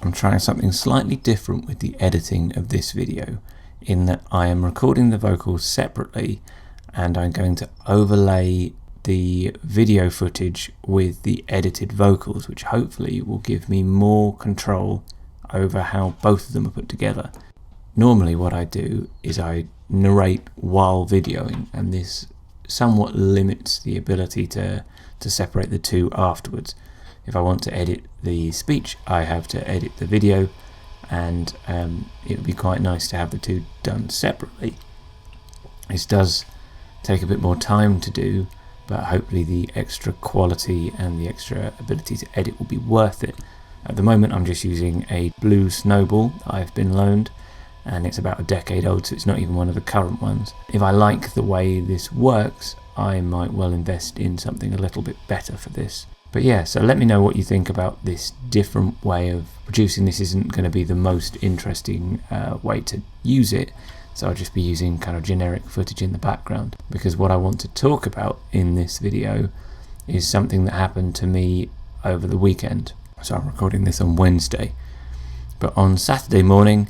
I'm trying something slightly different with the editing of this video, in that I am recording the vocals separately and I'm going to overlay the video footage with the edited vocals, which hopefully will give me more control over how both of them are put together. Normally what I do is I narrate while videoing, and this somewhat limits the ability to separate the two afterwards. If I want to edit the speech, I have to edit the video, and it would be quite nice to have the two done separately. This does take a bit more time to do, but hopefully the extra quality and the extra ability to edit will be worth it. At the moment I'm just using a blue snowball I've been loaned, and it's about a decade old, so it's not even one of the current ones. If I like the way this works, I might well invest in something a little bit better for this. But yeah, so let me know what you think about this different way of producing. This isn't going to be the most interesting way to use it, so I'll just be using kind of generic footage in the background, because what I want to talk about in this video is something that happened to me over the weekend. So I'm recording this on Wednesday, but on Saturday morning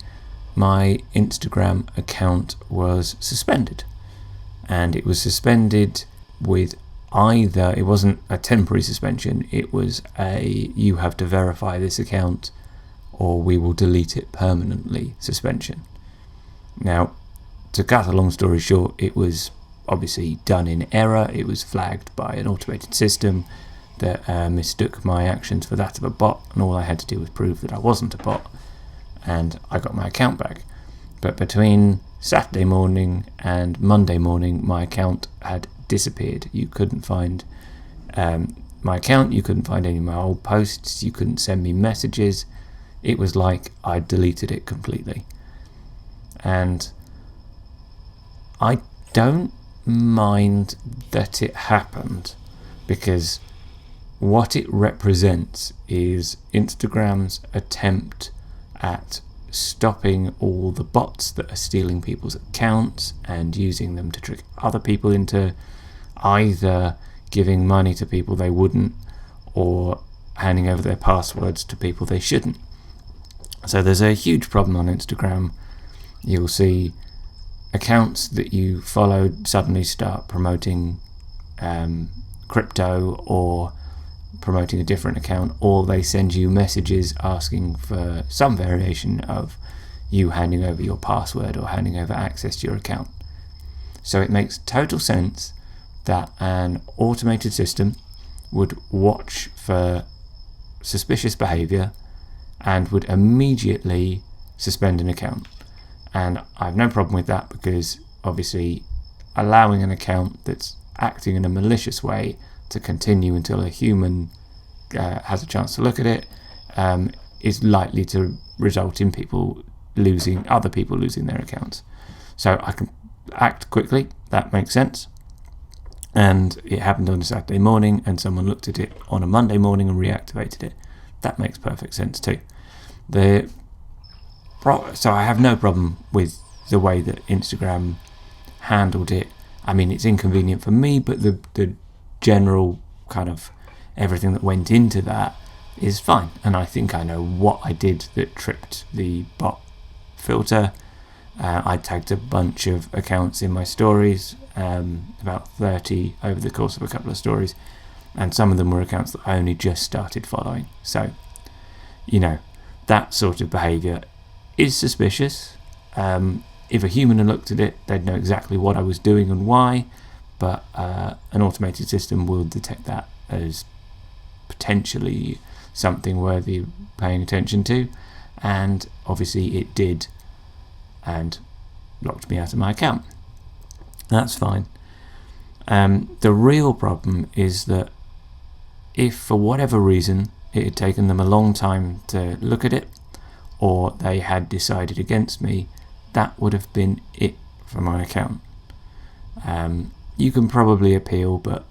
my Instagram account was suspended, and it was suspended with either, it wasn't a temporary suspension, it was a you have to verify this account or we will delete it permanently suspension. Now, to cut a long story short, it was obviously done in error. It was flagged by an automated system that mistook my actions for that of a bot, and all I had to do was prove that I wasn't a bot, and I got my account back. But between Saturday morning and Monday morning, my account had disappeared. You couldn't find my account, you couldn't find any of my old posts, you couldn't send me messages. It was like I'd deleted it completely. And I don't mind that it happened, because what it represents is Instagram's attempt at stopping all the bots that are stealing people's accounts and using them to trick other people into either giving money to people they wouldn't or handing over their passwords to people they shouldn't. So there's a huge problem on Instagram. You'll see accounts that you followed suddenly start promoting crypto or promoting a different account, or they send you messages asking for some variation of you handing over your password or handing over access to your account. So it makes total sense that an automated system would watch for suspicious behavior and would immediately suspend an account. And I have no problem with that, because obviously allowing an account that's acting in a malicious way to continue until a human has a chance to look at it is likely to result in other people losing their accounts. So I can act quickly, that makes sense. And it happened on a Saturday morning, and someone looked at it on a Monday morning and reactivated it. That makes perfect sense too. So I have no problem with the way that Instagram handled it. I mean, it's inconvenient for me, but the general kind of everything that went into that is fine. And I think I know what I did that tripped the bot filter. I tagged a bunch of accounts in my stories, about 30 over the course of a couple of stories, and some of them were accounts that I only just started following. So, that sort of behaviour is suspicious. If a human had looked at it, they'd know exactly what I was doing and why, but an automated system will detect that as potentially something worthy of paying attention to, and obviously it did, and locked me out of my account. That's fine. The real problem is that if for whatever reason it had taken them a long time to look at it, or they had decided against me, that would have been it for my account. You can probably appeal, but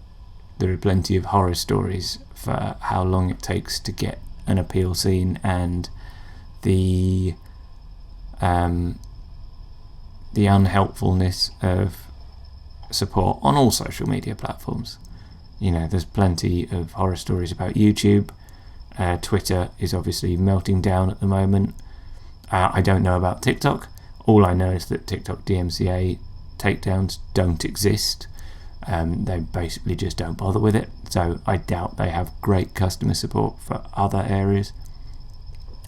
there are plenty of horror stories for how long it takes to get an appeal seen, and the unhelpfulness of support on all social media platforms. There's plenty of horror stories about YouTube, Twitter is obviously melting down at the moment. I don't know about TikTok. All I know is that TikTok DMCA takedowns don't exist. They basically just don't bother with it. So I doubt they have great customer support for other areas.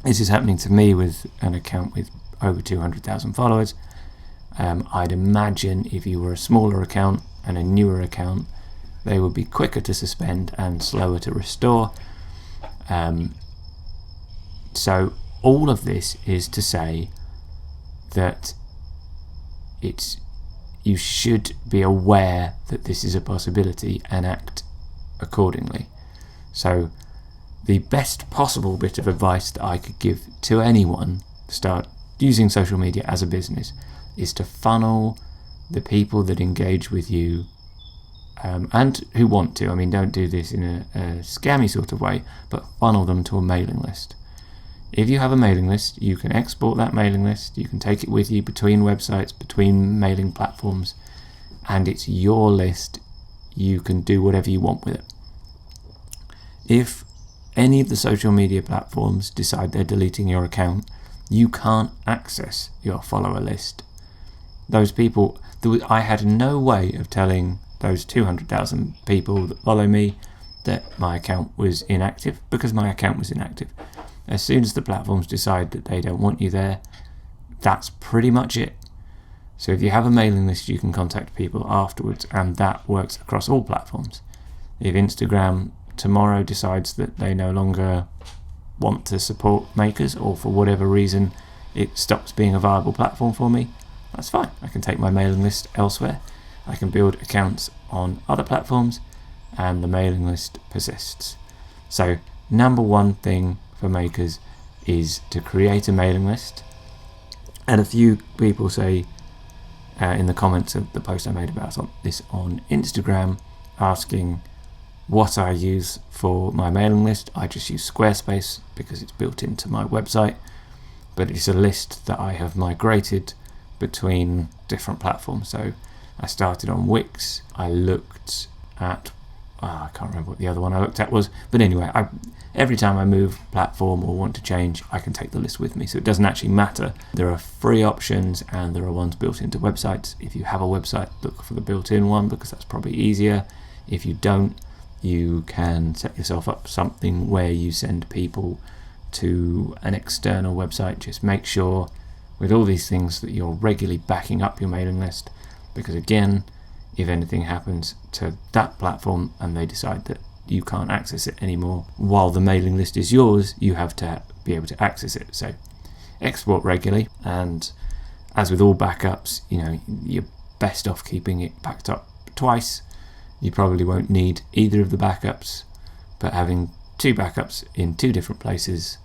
This is happening to me with an account with over 200,000 followers. I'd imagine if you were a smaller account and a newer account, they would be quicker to suspend and slower to restore. So all of this is to say that you should be aware that this is a possibility and act accordingly. So the best possible bit of advice that I could give to anyone to start using social media as a business is to funnel the people that engage with you and who want to. I mean, don't do this in a scammy sort of way, but funnel them to a mailing list. If you have a mailing list, you can export that mailing list, you can take it with you between websites, between mailing platforms, and it's your list. You can do whatever you want with it. If any of the social media platforms decide they're deleting your account, you can't access your follower list. Those people, I had no way of telling those 200,000 people that follow me that my account was inactive, because my account was inactive. As soon as the platforms decide that they don't want you there, that's pretty much it. So if you have a mailing list, you can contact people afterwards, and that works across all platforms. If Instagram tomorrow decides that they no longer want to support makers, or for whatever reason it stops being a viable platform for me, that's fine. I can take my mailing list elsewhere. I can build accounts on other platforms, and the mailing list persists. So number one thing for makers is to create a mailing list. And a few people say in the comments of the post I made about this on Instagram, asking what I use for my mailing list. I just use Squarespace because it's built into my website, but it's a list that I have migrated between different platforms. So I started on Wix. I looked at I can't remember what the other one I looked at was, but anyway, every time I move platform or want to change, I can take the list with me, so it doesn't actually matter. There are free options and there are ones built into websites. If you have a website, look for the built-in one, because that's probably easier. If you don't, you can set yourself up something where you send people to an external website. Just make sure with all these things that you're regularly backing up your mailing list, because again, if anything happens to that platform and they decide that you can't access it anymore, while the mailing list is yours, you have to be able to access it. So export regularly, and as with all backups, you're best off keeping it backed up twice. You probably won't need either of the backups, but having two backups in two different places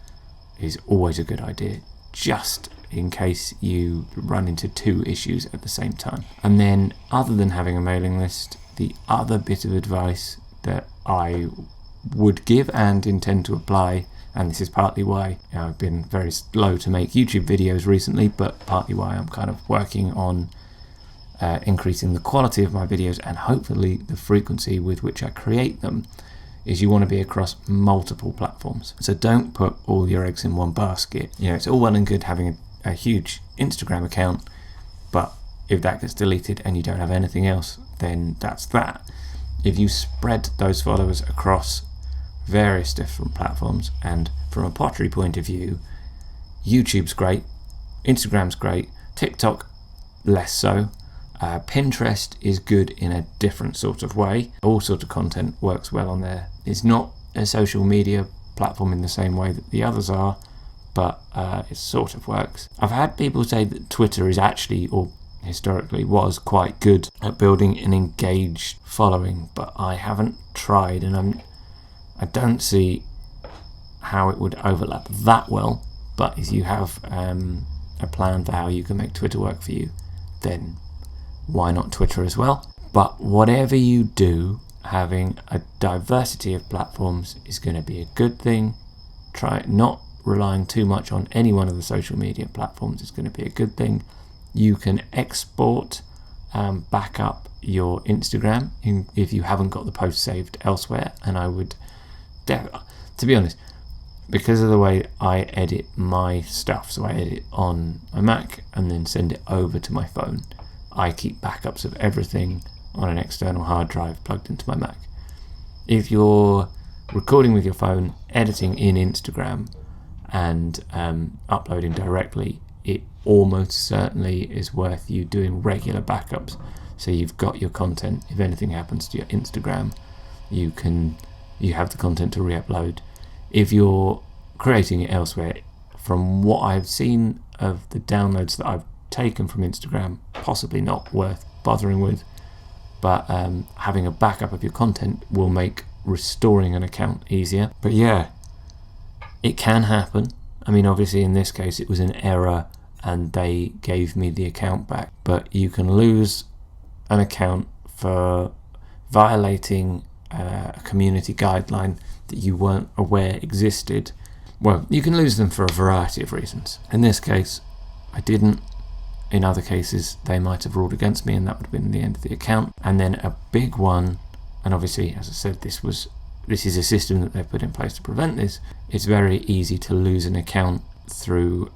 is always a good idea, just in case you run into two issues at the same time. And then, other than having a mailing list, the other bit of advice that I would give and intend to apply, and this is partly why I've been very slow to make YouTube videos recently, but partly why I'm kind of working on increasing the quality of my videos and hopefully the frequency with which I create them, is you want to be across multiple platforms. So don't put all your eggs in one basket. It's all well and good having a huge Instagram account, but if that gets deleted and you don't have anything else, then that's that. If you spread those followers across various different platforms, and from a pottery point of view, YouTube's great, Instagram's great, TikTok less so, Pinterest is good in a different sort of way. All sort of content works well on there. It's not a social media platform in the same way that the others are, but it sort of works. I've had people say that Twitter is actually, or historically was, quite good at building an engaged following, but I haven't tried, and I don't see how it would overlap that well. But if you have a plan for how you can make Twitter work for you, then why not Twitter as well? But whatever you do, having a diversity of platforms is going to be a good thing. Try not relying too much on any one of the social media platforms is going to be a good thing. You can export, back up your Instagram if you haven't got the post saved elsewhere, and I would, to be honest, because of the way I edit my stuff, so I edit on my Mac and then send it over to my phone, I keep backups of everything on an external hard drive plugged into my Mac. If you're recording with your phone, editing in Instagram, and uploading directly, it almost certainly is worth you doing regular backups, so you've got your content. If anything happens to your Instagram, you have the content to re-upload. If you're creating it elsewhere, from what I've seen of the downloads that I've taken from Instagram, possibly not worth bothering with, but having a backup of your content will make restoring an account easier. But yeah, it can happen. I mean, obviously in this case it was an error and they gave me the account back, but you can lose an account for violating a community guideline that you weren't aware existed. Well, you can lose them for a variety of reasons. In this case, I didn't. In other cases, they might have ruled against me and that would have been the end of the account. And then a big one, and obviously, as I said, this is a system that they've put in place to prevent this. It's very easy to lose an account through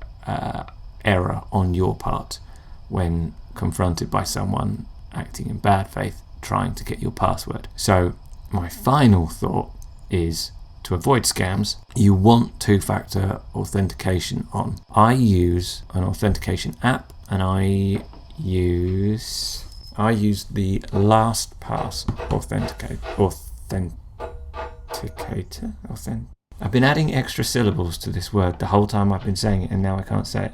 error on your part when confronted by someone acting in bad faith trying to get your password. So my final thought is, to avoid scams, you want two-factor authentication on. I use an authentication app and I use the LastPass Authenticator. I've been adding extra syllables to this word the whole time I've been saying it and now I can't say it.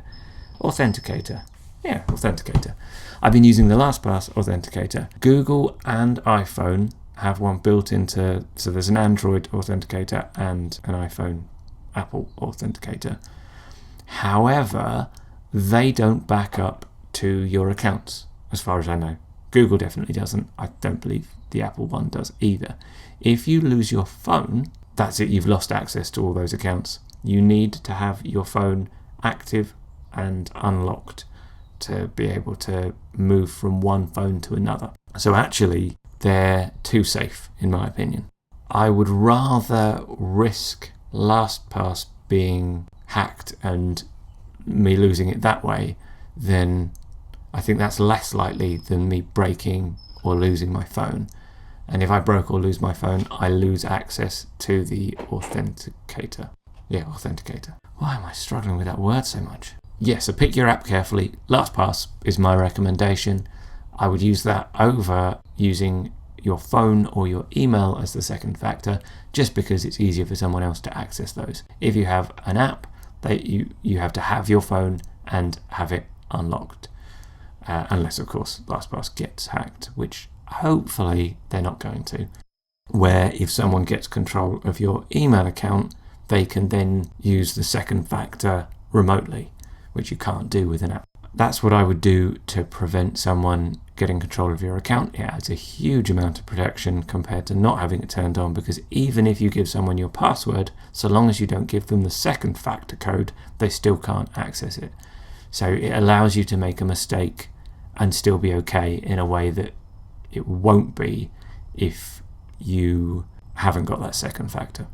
Authenticator. Yeah, Authenticator. I've been using the LastPass Authenticator. Google and iPhone have one built into, so there's an Android Authenticator and an iPhone Apple Authenticator. However, they don't back up to your accounts, as far as I know. Google definitely doesn't. I don't believe the Apple one does either. If you lose your phone, that's it, you've lost access to all those accounts. You need to have your phone active and unlocked to be able to move from one phone to another. So actually, they're too safe, in my opinion. I would rather risk LastPass being hacked and me losing it that way than, I think that's less likely than me breaking or losing my phone. And if I broke or lose my phone, I lose access to the authenticator. Yeah, authenticator. Why am I struggling with that word so much? Yeah, so pick your app carefully. LastPass is my recommendation. I would use that over using your phone or your email as the second factor, just because it's easier for someone else to access those. If you have an app, you have to have your phone and have it unlocked. Unless, of course, LastPass gets hacked, which hopefully they're not going to. Where if someone gets control of your email account, they can then use the second factor remotely, which you can't do with an app. That's what I would do to prevent someone getting control of your account. It adds a huge amount of protection compared to not having it turned on, because even if you give someone your password, so long as you don't give them the second factor code, they still can't access it. So it allows you to make a mistake and still be okay in a way that it won't be if you haven't got that second factor.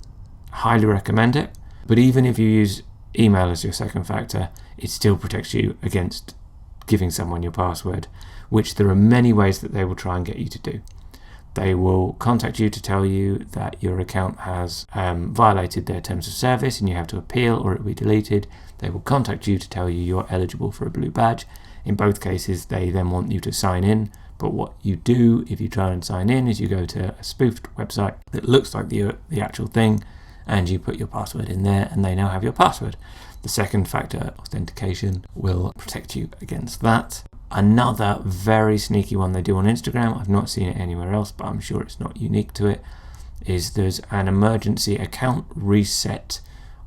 Highly recommend it, but even if you use email as your second factor, it still protects you against giving someone your password, which there are many ways that they will try and get you to do. They will contact you to tell you that your account has violated their terms of service and you have to appeal or it will be deleted. They will contact you to tell you you're eligible for a blue badge. In both cases, they then want you to sign in. But what you do if you try and sign in is you go to a spoofed website that looks like the actual thing, and you put your password in there and they now have your password. The second factor authentication will protect you against that. Another very sneaky one they do on Instagram, I've not seen it anywhere else, but I'm sure it's not unique to it, is there's an emergency account reset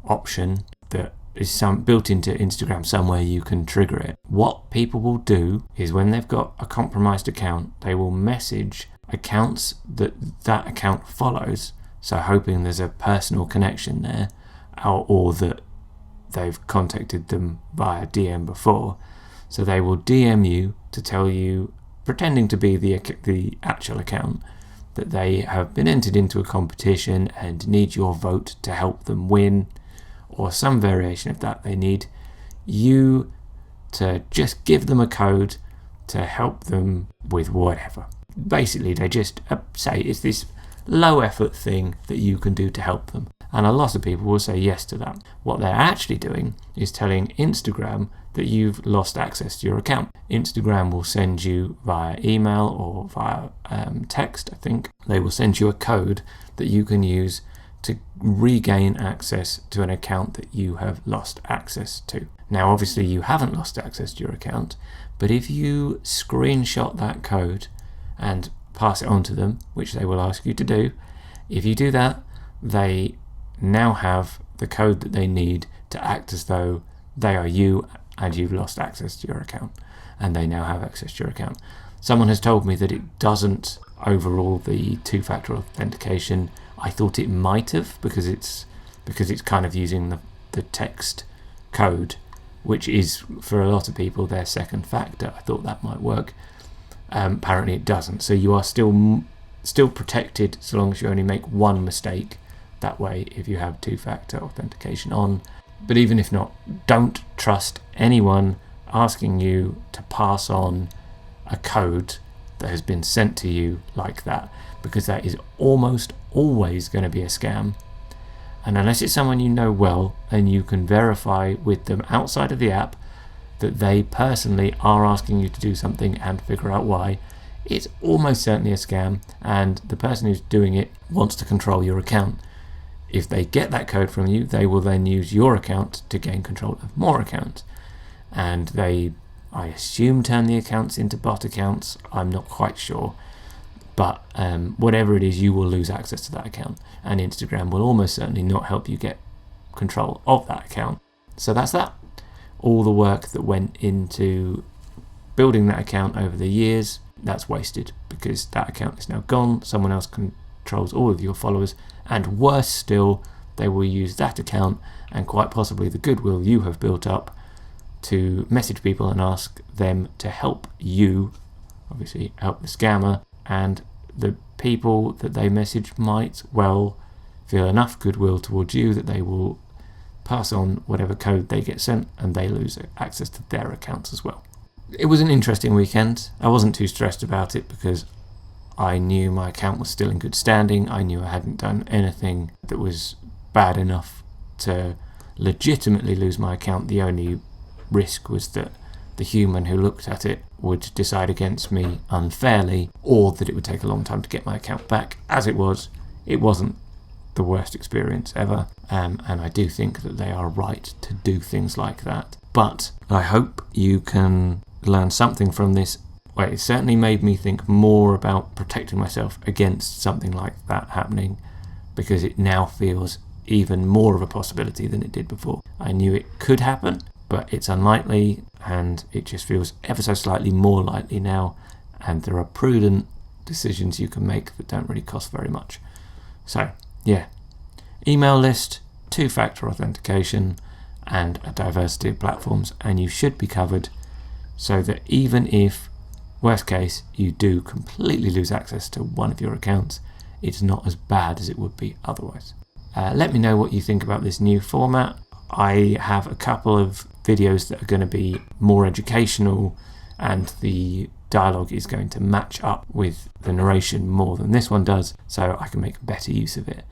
option that is built into Instagram somewhere. You can trigger it. What people will do is when they've got a compromised account, they will message accounts that account follows, so hoping there's a personal connection there, or that they've contacted them via DM before. So they will DM you to tell you, pretending to be the actual account, that they have been entered into a competition and need your vote to help them win. or some variation of that. They need you to just give them a code to help them with whatever. Basically, they just say it's this low effort thing that you can do to help them. And a lot of people will say yes to that. What they're actually doing is telling Instagram that you've lost access to your account. Instagram will send you via email or via text, I think. They will send you a code that you can use to regain access to an account that you have lost access to. Now, obviously, you haven't lost access to your account, but if you screenshot that code and pass it on to them, which they will ask you to do, if you do that, they now have the code that they need to act as though they are you and you've lost access to your account, and they now have access to your account. Someone has told me that it doesn't overrule the two-factor authentication. I thought it might have, because it's kind of using the text code, which is for a lot of people their second factor. I thought that might work. Apparently it doesn't. So you are still protected so long as you only make one mistake. That way, if you have two-factor authentication on. But even if not, don't trust anyone asking you to pass on a code that has been sent to you like that, because that is almost always going to be a scam. And unless it's someone you know well and you can verify with them outside of the app that they personally are asking you to do something and figure out why, it's almost certainly a scam, and the person who's doing it wants to control your account. If they get that code from you, they will then use your account to gain control of more accounts. And they, I assume, turn the accounts into bot accounts. I'm not quite sure. But whatever it is, you will lose access to that account. And Instagram will almost certainly not help you get control of that account. So that's that. All the work that went into building that account over the years, that's wasted, because that account is now gone. Someone else controls all of your followers. And worse still, they will use that account and quite possibly the goodwill you have built up to message people and ask them to help you, obviously help the scammer, and the people that they message might well feel enough goodwill towards you that they will pass on whatever code they get sent, and they lose access to their accounts as well. It was an interesting weekend. I wasn't too stressed about it because I knew my account was still in good standing. I knew I hadn't done anything that was bad enough to legitimately lose my account. The only risk was that the human who looked at it would decide against me unfairly, or that it would take a long time to get my account back. As it was, it wasn't the worst experience ever, and I do think that they are right to do things like that. But I hope you can learn something from this. Well, it certainly made me think more about protecting myself against something like that happening, because it now feels even more of a possibility than it did before. I knew it could happen, but it's unlikely, and it just feels ever so slightly more likely now, and there are prudent decisions you can make that don't really cost very much. So, yeah, email list, two-factor authentication, and a diversity of platforms, and you should be covered, so that even if, worst case, you do completely lose access to one of your accounts, it's not as bad as it would be otherwise. Let me know what you think about this new format. I have a couple of videos that are going to be more educational, and the dialogue is going to match up with the narration more than this one does, so I can make better use of it.